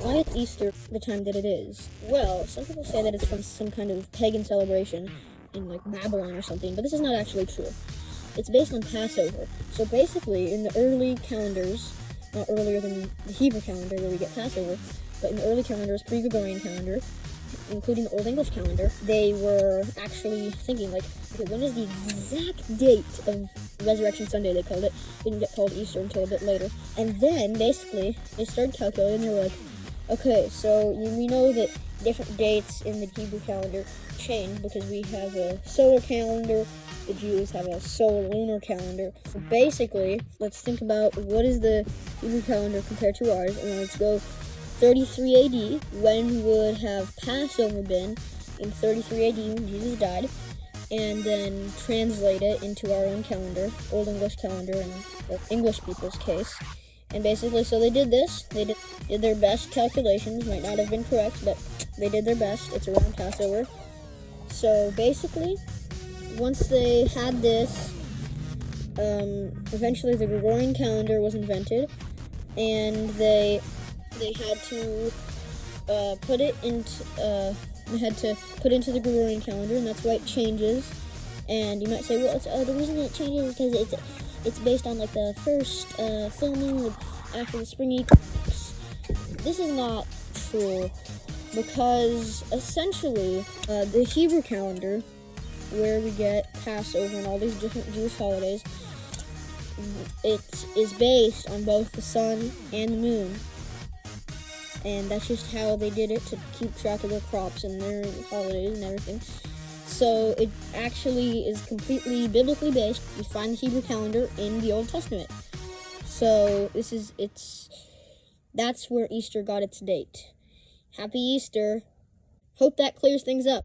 Why is Easter the time that it is? Well, some people say that it's from some kind of pagan celebration in like Babylon or something, but this is not actually true. It's based on Passover. So basically, in the early calendars, not earlier than the Hebrew calendar where we get Passover, but in the early calendars, pre-Gregorian calendar, including the Old English calendar, they were actually thinking, like, okay, when is the exact date of Resurrection Sunday, they called it. It didn't get called Easter until a bit later. And then, basically, they started calculating, and they were like, okay, so we know that different dates in the Hebrew calendar change because we have a solar calendar, the Jews have a solar lunar calendar. So basically, let's think about what is the Hebrew calendar compared to ours, and let's go 33 AD, when would have Passover been in 33 AD when Jesus died, and then translate it into our own calendar, Old English calendar in the English people's case. And basically, so they did this. They did their best calculations. Might not have been correct, but they did their best. It's around Passover. So basically, once they had this, eventually the Gregorian calendar was invented, and they had to put it into the Gregorian calendar, and that's why it changes. And you might say, well, the reason it changes is because it's based on like the first full moon after the spring equinox. This is not true, because essentially the Hebrew calendar, where we get Passover and all these different Jewish holidays, it is based on both the sun and the moon. And that's just how they did it to keep track of their crops and their holidays and everything. So it actually is completely biblically based. You find the Hebrew calendar in the Old Testament. So that's where Easter got its date. Happy Easter. Hope that clears things up.